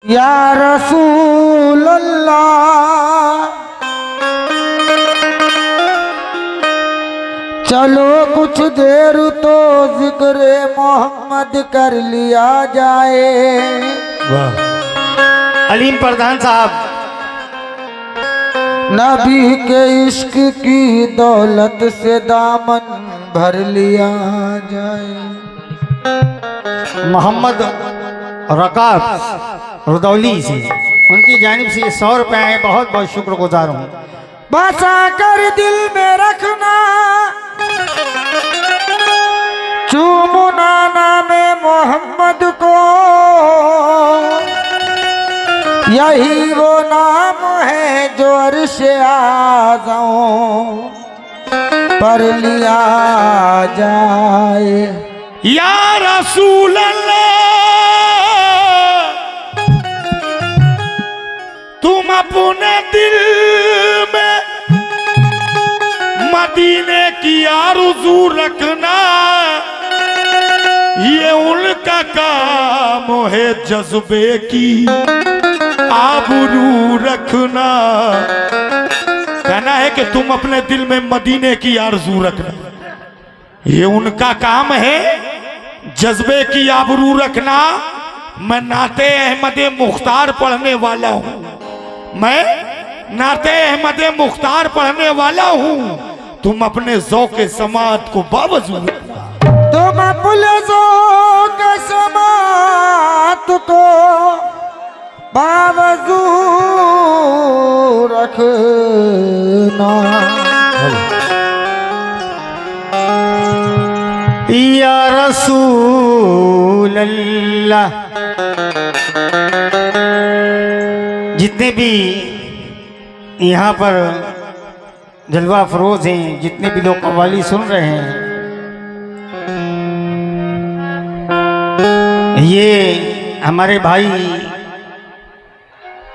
या रसूल अल्लाह चलो कुछ देर तो जिक्र मोहम्मद कर लिया जाए। वाह अलीम प्रधान साहब, नबी के इश्क की दौलत से दामन भर लिया जाए। मोहम्मद रकाब रुदौली से उनकी जानिब से 100 रुपए आए, बहुत बहुत शुक्रगुजार हूँ। बसा कर दिल में रखना चूमुना नाम मोहम्मद को, यही वो नाम है जो अर्श आज़म पर लिया जाए। या रसूल अल्लाह तुम अपने दिल में मदीने की आरज़ू रखना, ये उनका काम है जज्बे की आबरू रखना। कहना है कि तुम अपने दिल में मदीने की आरज़ू रखना, ये उनका काम है जज्बे की आबरू रखना। मैं नाते अहमद मुख्तार पढ़ने वाला हूँ, मैं नाते अहमद मुख्तार पढ़ने वाला हूँ। तुम अपने ज़ौक़ समात को बावजूद, तुम अपने ज़ौक़ समात को बावजूद रखना। या रसूल अल्लाह, जितने भी यहाँ पर जलवा फरोज हैं, जितने भी लोग कव्वाली सुन रहे हैं, ये हमारे भाई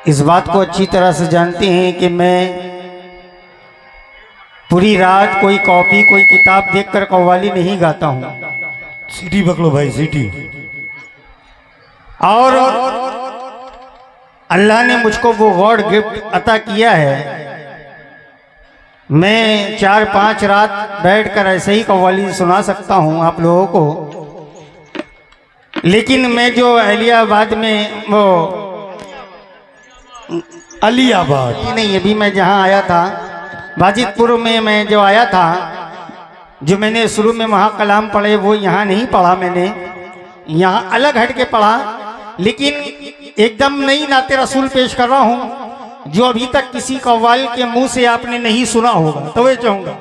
इस बात को अच्छी तरह से जानते हैं कि मैं पूरी रात कोई कॉपी कोई किताब देखकर कव्वाली नहीं गाता हूँ। सीटी पकड़ो भाई, सीटी। और अल्लाह ने मुझको वो गॉड गिफ्ट अता किया है, मैं 4-5 रात बैठकर ऐसे ही कव्वाली सुना सकता हूँ आप लोगों को। लेकिन मैं जो अलियाबाद में वो अलियाबाद नहीं, अभी मैं जहाँ आया था बाजिदपुर में, मैं जो आया था, जो मैंने शुरू में वहाँ कलाम पढ़े वो यहाँ नहीं पढ़ा मैंने, यहाँ अलग हट के पढ़ा। लेकिन एकदम नई नाते रसूल पेश कर रहा हूँ जो अभी तक किसी कव्वाल के मुंह से आपने नहीं सुना होगा, तो ये चाहूँगा।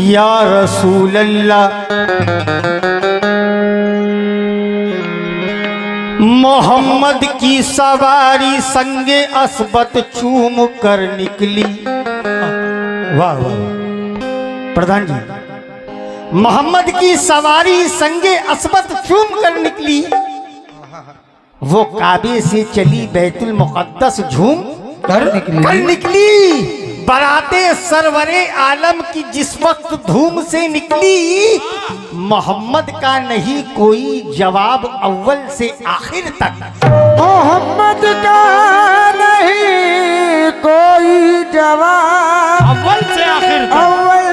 या रसूल अल्लाह मोहम्मद की सवारी संगे असबत चूम कर निकली। वाह वाह प्रधान जी, मोहम्मद की सवारी संगे असबत चूम कर निकली, वो काबे से चली बैतुल मुक़द्दस झूम कर निकली। बराते सरवरे आलम की जिस वक्त धूम से निकली, मोहम्मद का नहीं कोई जवाब अव्वल से आखिर तक। मोहम्मद का नहीं कोई जवाब अव्वल से आखिर तक, अव्वल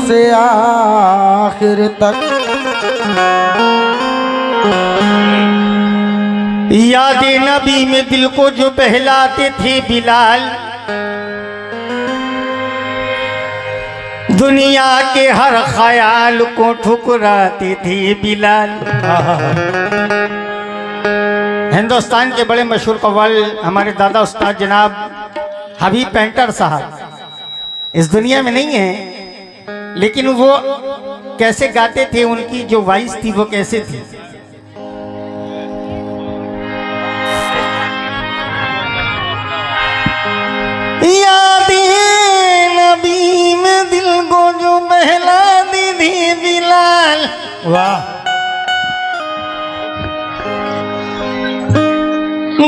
से आखिर तक। यादे नबी में दिल को जो बहलाते थे बिलाल, दुनिया के हर ख्याल को ठुकराते थे बिलाल। हिंदुस्तान के बड़े मशहूर कव्वाल हमारे दादा उस्ताद जनाब हबीब पेंटर साहब इस दुनिया में नहीं है, लेकिन वो कैसे गाते थे, उनकी जो वॉइस थी वो कैसे थी। यादें नबी में दिल को जो बहला दी थी बिलाल। वाह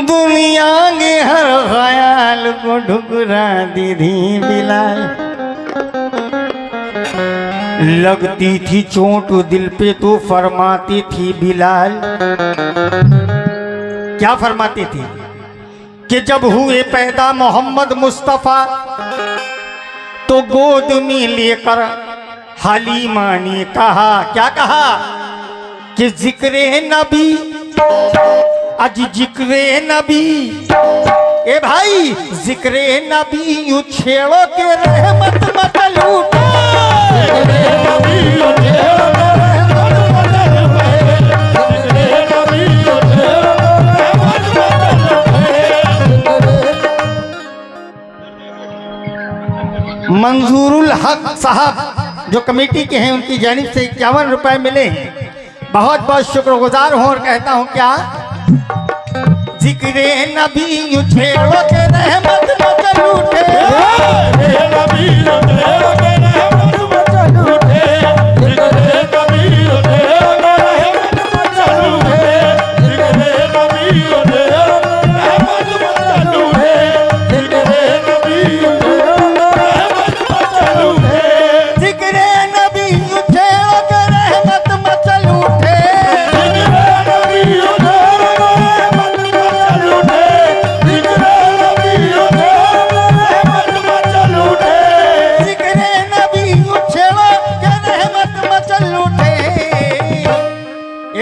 दुनिया के हर ख्याल को ठुकरा दी थी बिलाल। लगती थी चोट दिल पे तो फरमाती थी बिलाल। क्या फरमाती थी कि जब हुए पैदा मोहम्मद मुस्तफ़ा तो गोद में लेकर हलीमा ने कहा, क्या कहा कि जिक्रे नबी, अज जिक्रे नबी, ए भाई जिक्रे नबी यू छेड़ो के रहमत मत लूटो। मंजूरुल हक साहब जो कमेटी के हैं उनकी जानिब से 51 रुपए मिले हैं, बहुत बहुत शुक्रगुजार हूँ और कहता हूँ क्या जिक्रे नबी यू छेड़ो के रहमत मत लूटे।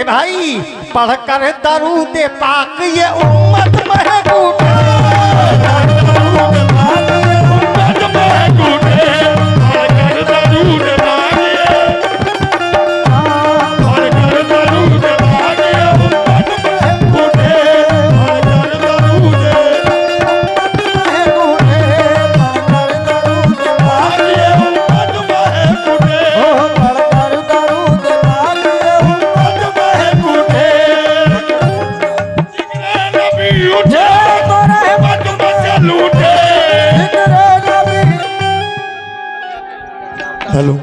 भाई पढ़ कर दरूद पाक ये उम्मत महबूब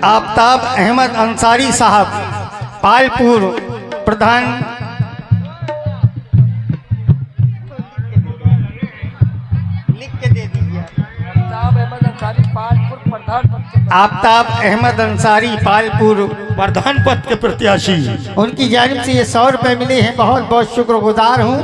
आफ्ताब अहमद अंसारी साहब पालपुर प्रधान। आफ्ताब अहमद अंसारी पालपुर प्रधान पद के प्रत्याशी, उनकी जानिब से ये 100 रुपए मिले हैं, बहुत बहुत शुक्रगुजार हूँ।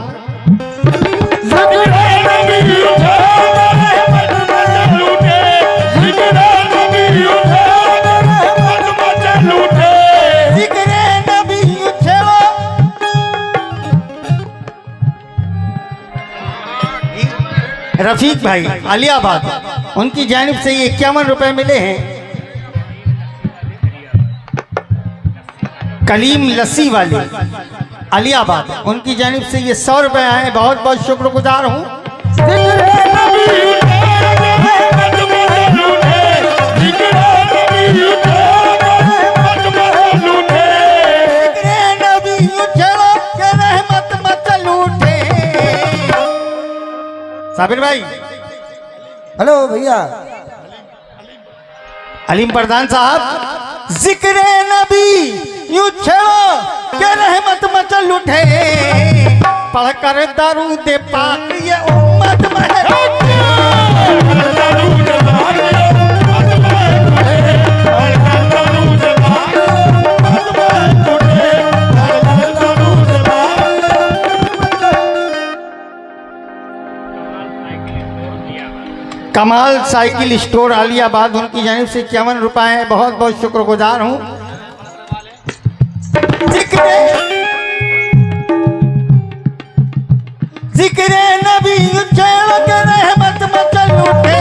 रफीक भाई आलियाबाद, उनकी जानिब से ये 51 रुपए मिले हैं। कलीम लस्सी वाली आलियाबाद, उनकी जानिब से ये 100 रुपए आए, बहुत बहुत शुक्रगुजार हूँ। साबिर भाई, हेलो भैया। अलीम प्रधान साहब, जिक्र नबी यूं छेड़ो के रहमत मचल उठे, पढ़ कर दरूद पाक ये उम्मत कमाल साइकिल स्टोर आलियाबाद, उनकी जानिब से 51 रुपए हैं, बहुत बहुत शुक्रगुजार हूँ। जिक्र नबी छेड़ो के रहमत मचल उठे,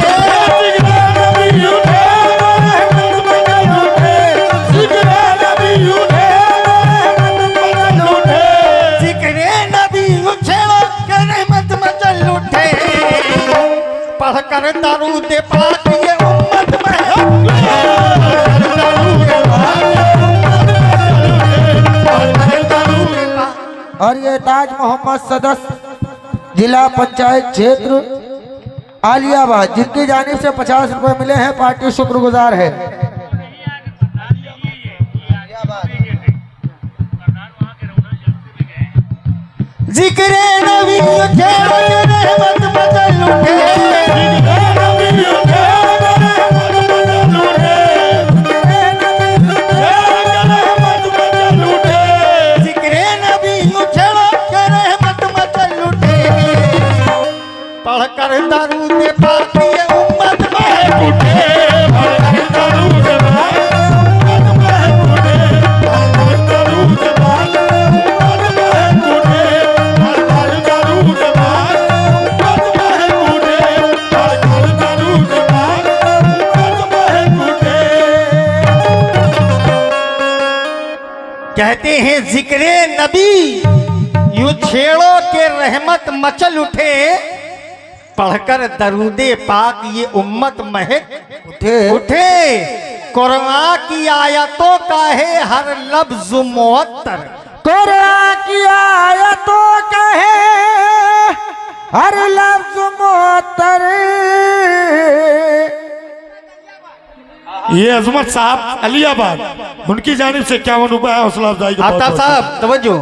जिक्र नबी छेड़ो के रहमत मचल उठे, पढ़ कर दरूद पाक ये उम्मत और ये ताज मोहम्मद सदस्य जिला पंचायत क्षेत्र आलियाबाद, जिनकी जानिब से 50 रुपए मिले हैं, पार्टी शुक्रगुजार है। जिक्र नबी छेड़ो के रहमत मचल उठे, जिक्र नबी छेड़ो के रहमत मचल उठे, कहते हैं जिक्रे नबी यूं छेड़ो के रहमत मचल उठे, पढ़कर दरूदे पाक ये उम्मत महक उठे। कुरान की आयतों का है हर लफ्ज मुअत्तर, कुरान की आयतों का है हर लफ्ज मुअत्तर। ये अजमत साहब अलियाबाद, उनकी जानिब से 51 रुपए है हौसला अफजाई का। आफ्ताब साहब तवज्जो।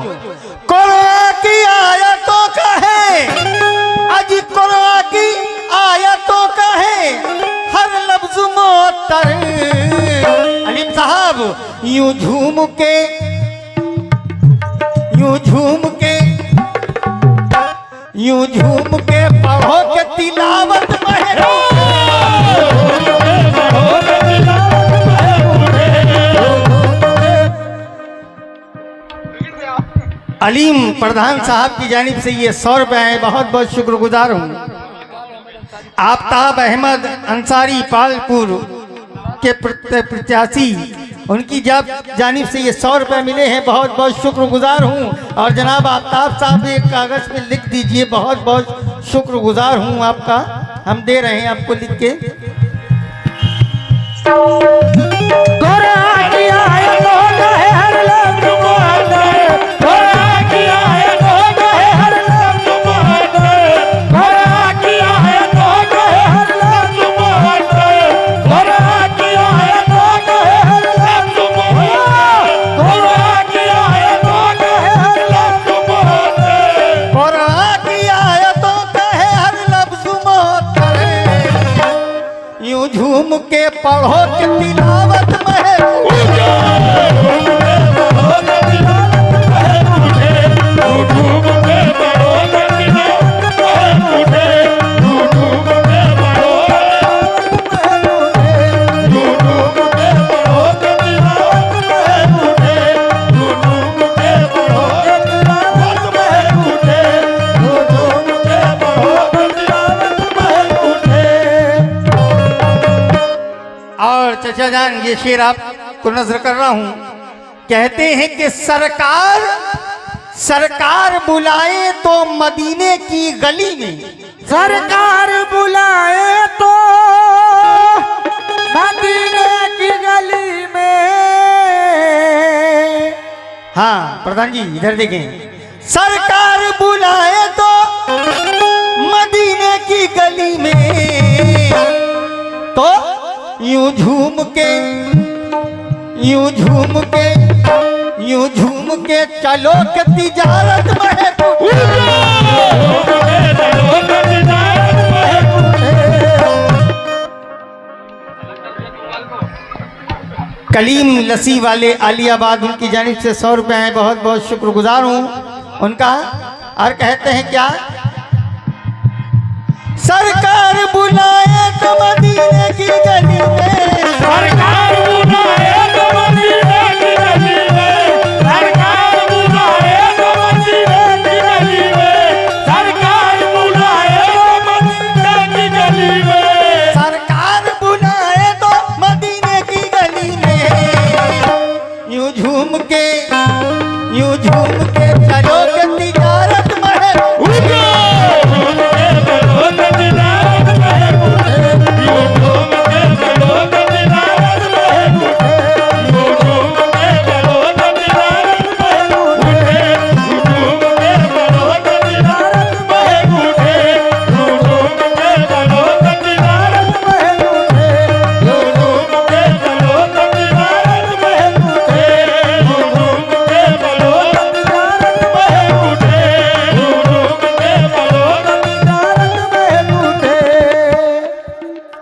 कुरान की आयतों का है, अजी कुरान की आयतों का है हर लफ्ज मुअत्तर। अलीम साहब यूं झूम के यूं झूम के यूं झूम के पढ़ो के तिलावत महरो। अलीम प्रधान साहब की जानिब से ये 100 रुपए है, बहुत बहुत शुक्रगुजार हूँ। आफ्ताब अहमद अंसारी पालपुर के प्रत्याशी, उनकी जानिब से ये 100 रुपए मिले हैं, बहुत बहुत शुक्रगुजार हूँ। और जनाब आफ्ताब साहब एक कागज पे लिख दीजिए, बहुत बहुत शुक्रगुजार हूँ आपका, हम दे रहे हैं आपको लिख के। झूम के पढ़ो के तिलावत चचा जान ये शेर आपको नजर कर रहा हूं। कहते हैं कि सरकार बुलाए तो मदीने की गली में, सरकार बुलाए तो मदीने की गली में। हाँ प्रधान जी इधर देखें, सरकार बुलाए तो मदीने की गली में, तो यूं झूम के चलो के तिजारत कलीम लस्सी वाले आलियाबाद, उनकी जानिब से 100 रुपए हैं, बहुत बहुत शुक्रगुजार हूँ उनका। और कहते हैं क्या, सरकार बुलाए तो मदीने की गली में, सरकार बुलाए तो मदीने की गली में, सरकार बुलाए तो मदीने की गली में, सरकार बुलाए तो मदीने की गली में, सरकार बुलाए तो मदीने की गली में। यूं झूम के चलो के तिजारत महर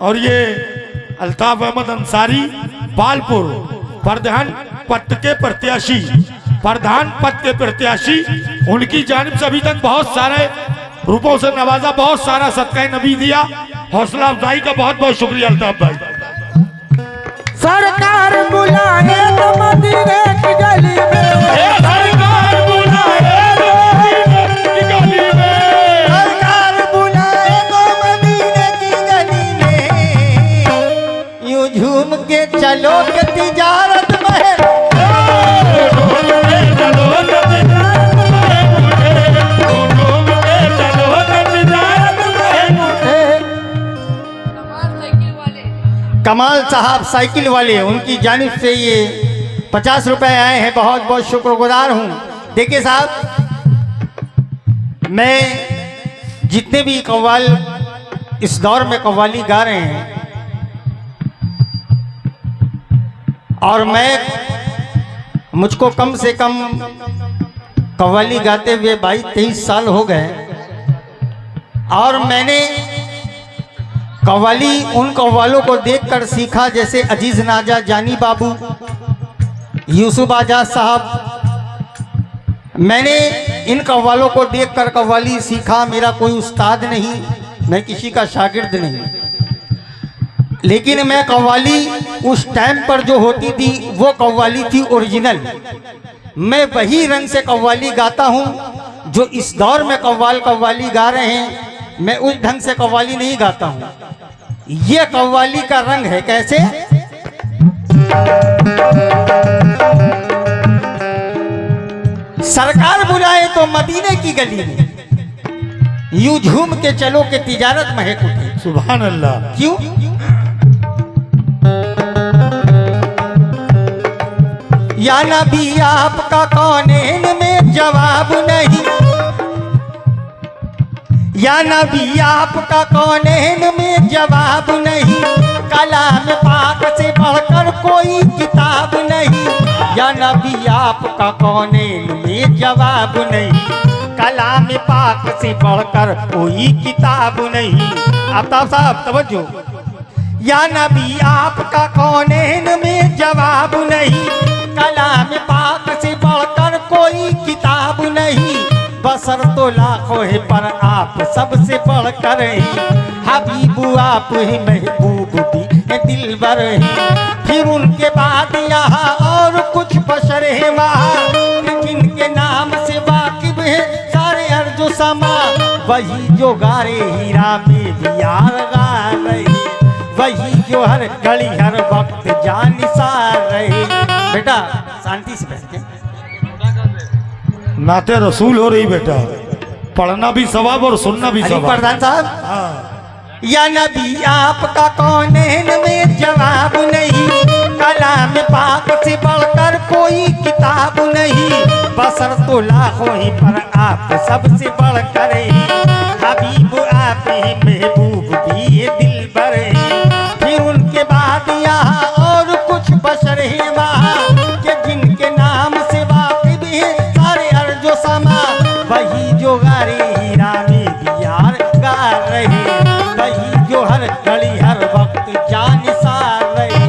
और ये अल्ताफ अहमद अंसारी बालपुर प्रधान पद के प्रत्याशी, उनकी जानिब से अभी तक बहुत सारे रूपों से नवाजा, बहुत सारा सदका नबी दिया, हौसला अफजाई का बहुत बहुत शुक्रिया अल्ताफ भाई। सरकार बुलाए तो मदीने की गली में, सरकार बुलाए तो मदीने की गली में, सरकार बुलाए तो मदीने की गली में। यूं झूम के चलो के तिजारत महर साहब साइकिल वाले, उनकी जानिब से ये 50 रुपए आए हैं, बहुत बहुत शुक्रगुजार हूँ। देखिए साहब, मैं जितने भी कव्वाल इस दौर में कव्वाली गा रहे हैं, और मुझको कम से कम कव्वाली गाते हुए 22-23 साल हो गए, और मैंने कव्वाली उन कव्वालों को देखकर सीखा जैसे अजीज नाजा जानी बाबू, यूसुफ आजाद साहब। मैंने इन कव्वालों को देखकर कव्वाली सीखा। मेरा कोई उस्ताद नहीं, मैं किसी का शागिर्द नहीं, लेकिन मैं कव्वाली उस टाइम पर जो होती थी वो कव्वाली थी ओरिजिनल। मैं वही रंग से कव्वाली गाता हूँ जो इस दौर में कव्वाली गा रहे हैं। मैं उस ढंग से कव्वाली नहीं गाता हूँ। ये कव्वाली का रंग है। कैसे? सरकार बुलाए तो मदीने की गली में यूं झूम के चलो के तिजारत महक उठे। सुभान अल्लाह। क्यों? या नबी आपका कौनैन में जवाब नहीं, या नबी आपका कौनैन में जवाब नहीं, कलाम पाक से बढ़कर कोई किताब नहीं। या नबी आपका कौनैन में जवाब नहीं, कलाम पाक से बढ़कर कोई किताब नहीं। आफ्ताब साहब तवज्जो। या नबी आपका कौनैन में जवाब नहीं, कलाम पाक से बढ़कर कोई किताब नहीं। बसर तो लाखों है पर आप सबसे बढ़कर हैं, हबीबू आप ही महबूब भी है दिलबर है। फिर उनके बाद यहाँ और कुछ बशर है वहाँ, जिनके नाम से वाकिफ है सारे अर्ज़ समा। वही जो गारे हीरा में भी यार गा रहे, वही जो हर घड़ी हर वक्त जानिसार रहे। बेटा शांति से बैठ के, नाते रसूल हो रही बेटा, पढ़ना भी सवाब और सुनना भी सवाब। प्रधान साहब, या नबी आपका कौनैन में जवाब नहीं, कलाम पाक से बढ़कर कोई किताब नहीं। बसर तो लाखों ही पर आप सबसे बढ़कर हैं, हबीब आप ही महबूब भी है दिलबर है। फिर उनके बाद यहाँ और कुछ बशर है वहाँ, के जिनके नाम से वाकिफ है सारे अर्ज़ो समा। वही जो गारे हीरा में भी यार गा रहे, वही जो हर घड़ी हर वक्त जानिसार रहे।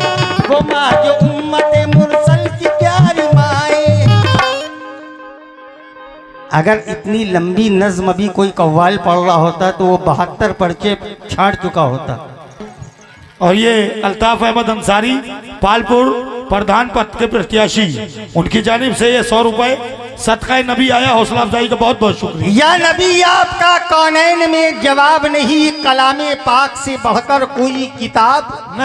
वो माँ जो उम्मते मुरसल की प्यारी माए। अगर इतनी लंबी नज्म भी कोई कव्वाल पढ़ रहा होता तो वो 72 पर्चे छाड़ चुका होता। और ये अल्ताफ अहमद अंसारी पालपुर प्रधान पद के प्रत्याशी, उनकी जानिब से ये 100 रुपए सदका नबी आया, हौसला अफजाई का बहुत बहुत शुक्रिया। या नबी आपका कौनैन में जवाब नहीं, कलामे पाक से बढ़कर कोई किताब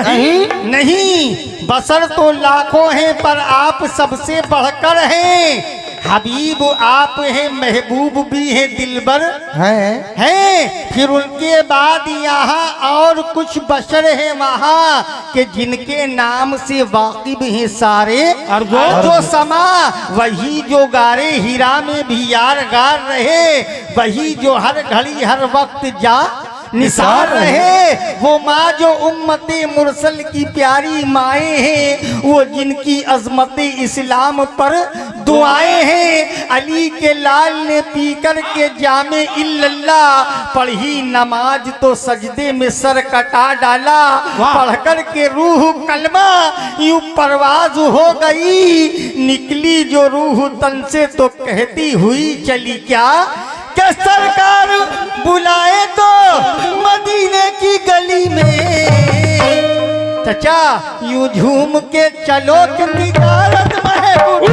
नहीं। बसर तो लाखों हैं पर आप सबसे बढ़कर हैं, हबीब आप हैं महबूब भी है दिलबर हैं। फिर उनके बाद यहाँ और कुछ बशर है वहाँ, के जिनके नाम से वाकिफ हैं सारे अर्ज़ो समा। वही जो गारे हीरा में भी यार गार रहे, वही जो हर घड़ी हर वक्त जा निसार रहे। वो माँ जो उम्मते मुरसल की प्यारी माए हैं, वो जिनकी अजमत इस्लाम पर दुआएं हैं। अली के लाल ने पी कर के जामे इल्लल्लाह, पढ़ी नमाज तो सजदे में सर कटा डाला। पढ़ कर के रूह कलमा यूं परवाज हो गई, निकली जो रूह तन से तो कहती हुई चली क्या, कि सरकार बुलाए तो मदीने की गली में। चचा यूं झूम के चलो कि तिजारत महबूब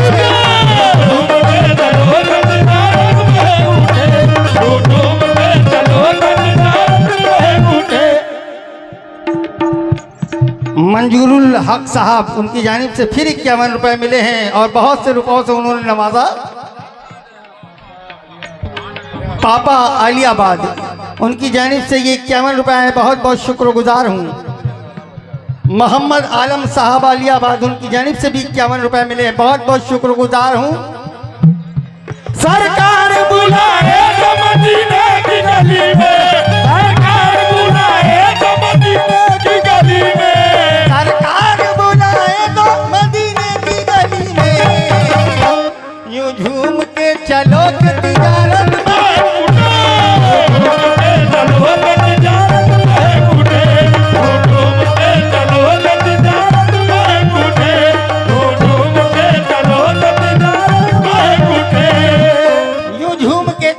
मंजूरुल हक साहब, उनकी जानिब से फिर 51 रुपए मिले हैं और बहुत से रुपयों से उन्होंने नवाजा। पापा आलियाबाद, उनकी जानिब से ये 51 रुपए हैं, बहुत बहुत शुक्रगुजार हूँ। मोहम्मद आलम साहब आलियाबाद, उनकी जानिब से भी 51 रुपए मिले हैं। बहुत बहुत शुक्रगुजार हूँ। सरकार बुलाए तो मदीने की गली में, सरकार बुलाए तो मदीने की गली में, सरकार बुलाए तो मदीने की गली में, यूं झूम के चलो कि तिजारत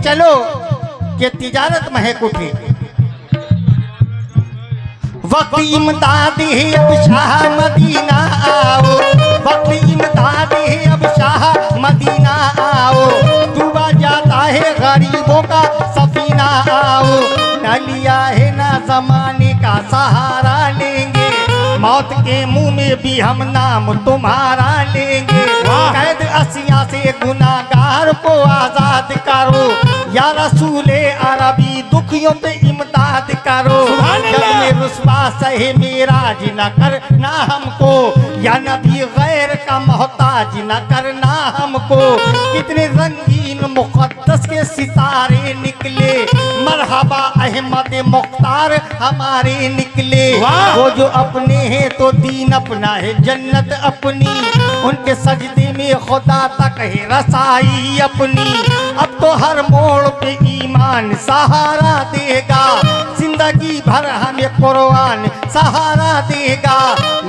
चलो कि तिजारत महक उठे। वक्त इमदाद है अब शाह मदीना आओ, वक्त इमदाद है अब शाह मदीना आओ, डूबा जाता है गरीबों का सफीना आओ, न लिया है ना जमाने का सहारा लेंगे, मौत के मुंह में भी हम नाम तुम्हारा लेंगे, कैद असिया से गुनाहगार को आजाद करो, या रसूले अरबी दुखियों पे इमदाद करो, जब में रुस्वा सहे मेराज न करना हमको, या नबी गैर का मोहताज न करना हमको, कितने रंगीन मुक़द्दस के सितारे निकले, मरहबा अहमद मुख्तार हमारे निकले, वो जो अपने हैं तो दीन अपना है जन्नत अपनी, उनके सजदे में खुदा तक है रसाई अपनी, अब तो हर मोड़ पे ईमान सहारा देगा, जिंदगी भर हमें कुरान सहारा देगा,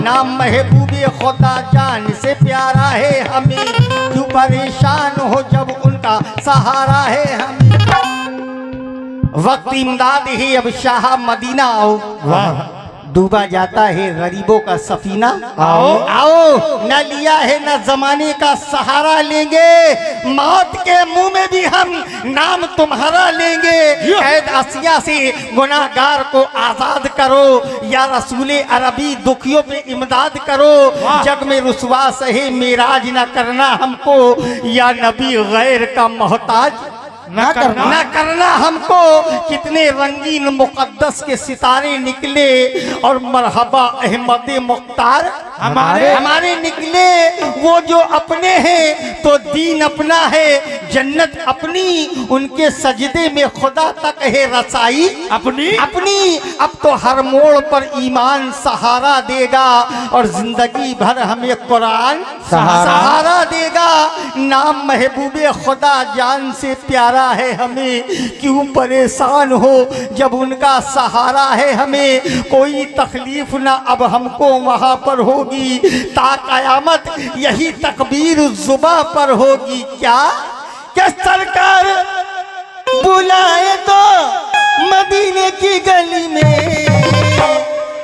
नाम महबूबे खुदा जान से प्यारा है हमें, क्यों परेशान हो जब उनका सहारा है हमें। वक्त इमदाद है अब शाह मदीना आओ, डूबा जाता है गरीबों का सफीना आओ, आओ न लिया है न जमाने का सहारा लेंगे, मौत के मुंह में भी हम नाम तुम्हारा लेंगे, कैद असिया से गुनाहगार को आजाद करो, या रसूले अरबी दुखियों पे इमदाद करो, जग में रुसवा सहे मेराज न करना हमको, या नबी गैर का मोहताज ना करना हमको, कितने रंगीन मुक़द्दस के सितारे निकले, और मरहबा अहमद मुख्तार हमारे निकले, वो जो अपने हैं तो दीन अपना है जन्नत अपनी, उनके सजदे में खुदा तक है रसाई अपनी, अब तो हर मोड़ पर ईमान सहारा देगा, और जिंदगी भर हमें कुरान सहारा देगा, नाम महबूबे खुदा जान से प्यारा है हमें, क्यों परेशान हो जब उनका सहारा है हमें, कोई तकलीफ ना अब हमको वहां पर होगी, ता कयामत यही तकबीर जुबा पर होगी, क्या सरकार बुलाए तो मदीने की गली में,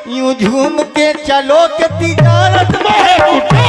यूं झूम के चलो कि तिजारत में उठो,